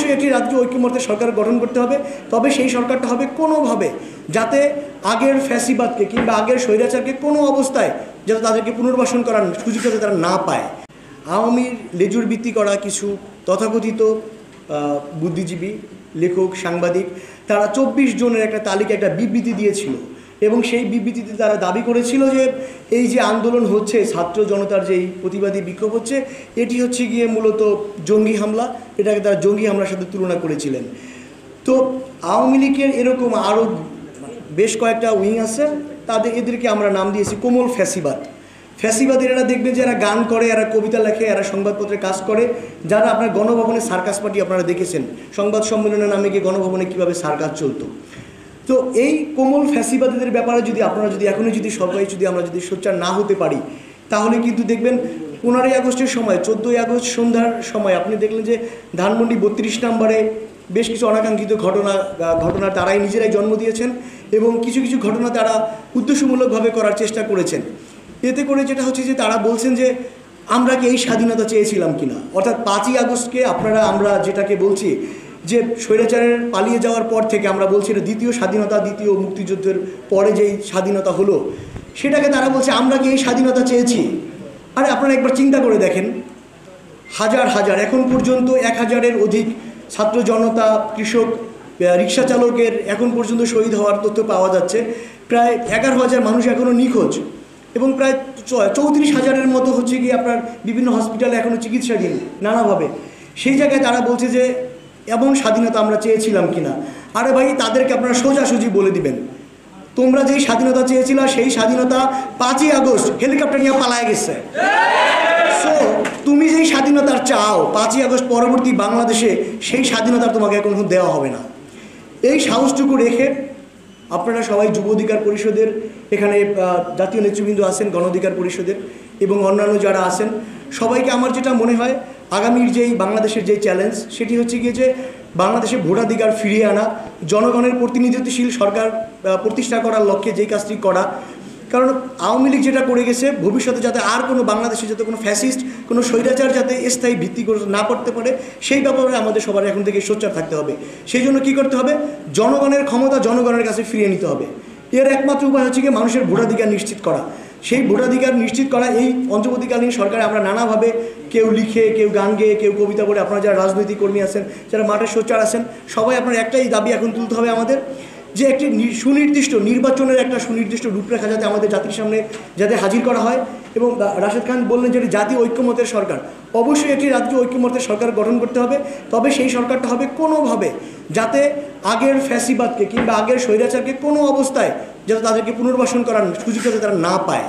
অবশ্যই একটি রাজ্য ঐক্যমত্যের সরকার গঠন করতে হবে। তবে সেই সরকারটা হবে কোনোভাবে যাতে আগের ফ্যাসিবাদকে কিংবা আগের স্বৈরাচারকে কোনো অবস্থায় যাতে তাদেরকে পুনর্বাসন করার সুযোগ যাতে তারা না পায়। আওয়ামীর লেজুর ভিত্তি করা কিছু তথাকথিত বুদ্ধিজীবী, লেখক, সাংবাদিক তারা 24 জনের একটা তালিকা, একটা বিবৃতি দিয়েছিল এবং সেই বিবৃতিতে তারা দাবি করেছিল যে এই যে আন্দোলন হচ্ছে, ছাত্র জনতার যেই প্রতিবাদী বিক্ষোভ হচ্ছে, এটি হচ্ছে গিয়ে মূলত জঙ্গি হামলা, এটাকে তারা জঙ্গি হামলার সাথে তুলনা করেছিলেন। তো আওয়ামী লীগের এরকম আরও বেশ কয়েকটা উইং আছে, এদেরকে আমরা নাম দিয়েছি কোমল ফ্যাসিবাদ। ফ্যাসিবাদের এরা দেখবেন যে এরা গান করে, এরা কবিতা লেখে, এরা সংবাদপত্রে কাজ করে, যারা আপনার গণভবনে সার্কাস পার্টি আপনারা দেখেছেন, সংবাদ সম্মেলনের নামে গিয়ে গণভবনে কীভাবে সার্কাস চলতো। তো এই কোমল ফ্যাসিবাদীদের ব্যাপারে যদি আপনারা যদি এখনই যদি সবাই যদি আমরা যদি সোচ্চার না হতে পারি, তাহলে কিন্তু দেখবেন 15ই আগস্টের সময়, 14ই আগস্ট সন্ধ্যার সময় আপনি দেখলেন যে ধানমন্ডি 32 নম্বরে বেশ কিছু অনাকাঙ্ক্ষিত ঘটনা তারাই নিজেরাই জন্ম দিয়েছেন এবং কিছু কিছু ঘটনা তারা উদ্দেশ্যমূলকভাবে করার চেষ্টা করেছেন। এতে করে যেটা হচ্ছে যে তারা বলছেন যে আমরা কি এই স্বাধীনতা চেয়েছিলাম কিনা, অর্থাৎ 5ই আগস্টকে আমরা যেটাকে বলছি যে স্বৈরাচারের পালিয়ে যাওয়ার পর থেকে আমরা বলছি এটা দ্বিতীয় স্বাধীনতা, দ্বিতীয় মুক্তিযুদ্ধের পরে যেই স্বাধীনতা হলো, সেটাকে তারা বলছে আমরা কি এই স্বাধীনতা চেয়েছি। আরে আপনারা একবার চিন্তা করে দেখেন, হাজার হাজার এখন পর্যন্ত 1000-এর অধিক ছাত্র জনতা, কৃষক, রিক্সা চালকের এখন পর্যন্ত শহীদ হওয়ার তথ্য পাওয়া যাচ্ছে। প্রায় 11,000 মানুষ এখনও নিখোঁজ এবং প্রায় 34,000-এর মতো হচ্ছে গিয়ে আপনার বিভিন্ন হসপিটালে এখনও চিকিৎসাধীন নানাভাবে। সেই জায়গায় তারা বলছে যে এমন স্বাধীনতা আমরা চেয়েছিলাম কিনা। আরে ভাই, তাদেরকে আপনারা সোজাসুজি বলে দিবেন, তোমরা যেই স্বাধীনতা চেয়েছিল সেই স্বাধীনতা 5ই আগস্ট হেলিকপ্টার নিয়ে পালায় গেছে। সো তুমি যেই স্বাধীনতার চাও 5ই আগস্ট পরবর্তী বাংলাদেশে, সেই স্বাধীনতা তোমাকে এখন দেওয়া হবে না। এই সাহসটুকু রেখে আপনারা সবাই যুব অধিকার পরিষদের, এখানে জাতীয় নেতৃবৃন্দ আছেন গণ অধিকার পরিষদের এবং অন্যান্য যারা আছেন, সবাইকে আমার যেটা মনে হয় আগামীর যেই বাংলাদেশের যেই চ্যালেঞ্জ, সেটি হচ্ছে গিয়ে যে বাংলাদেশে ভোটাধিকার ফিরিয়ে আনা, জনগণের প্রতিনিধিত্বশীল সরকার প্রতিষ্ঠা করার লক্ষ্যে যেই কাজটি করা। কারণ আওয়ামী লীগ যেটা করে গেছে, ভবিষ্যতে যাতে আর কোনো বাংলাদেশে যাতে কোনো ফ্যাসিস্ট, কোনো স্বৈরাচার যাতে স্থায়ী ভিত্তি না করতে পারে, সেই ব্যাপারে আমাদের সবার এখন থেকে সোচ্চার থাকতে হবে। সেই জন্য কী করতে হবে, জনগণের ক্ষমতা জনগণের কাছে ফিরিয়ে নিতে হবে। এর একমাত্র উপায় হচ্ছে গিয়ে মানুষের ভোটাধিকার নিশ্চিত করা। সেই ভোটাধিকার নিশ্চিত করা এই অন্তর্বর্তীকালীন সরকারে আমরা নানাভাবে, কেউ লিখে, কেউ গান গেয়ে, কেউ কবিতা পড়ে, আপনারা যারা রাজনৈতিক কর্মী আছেন, যারা মাঠে সোচ্চার আছেন, সবাই আপনার একটাই দাবি এখন তুলতে হবে আমাদের, যে একটি সুনির্দিষ্ট নির্বাচনের একটা সুনির্দিষ্ট রূপরেখা যাতে আমাদের জাতির সামনে যাতে হাজির করা হয়। এবং রাশেদ খান বললেন যে জাতীয় ঐক্যমত্যের সরকার, অবশ্যই একটি রাজ্য ঐক্যমত্যের সরকার গঠন করতে হবে। তবে সেই সরকারটা হবে কোনোভাবে যাতে আগের ফ্যাসিবাদকে কিংবা আগের স্বৈরাচারকে কোনো অবস্থায় যাতে তাদেরকে পুনর্বাসন করার সুযোগ যাতে তারা না পায়।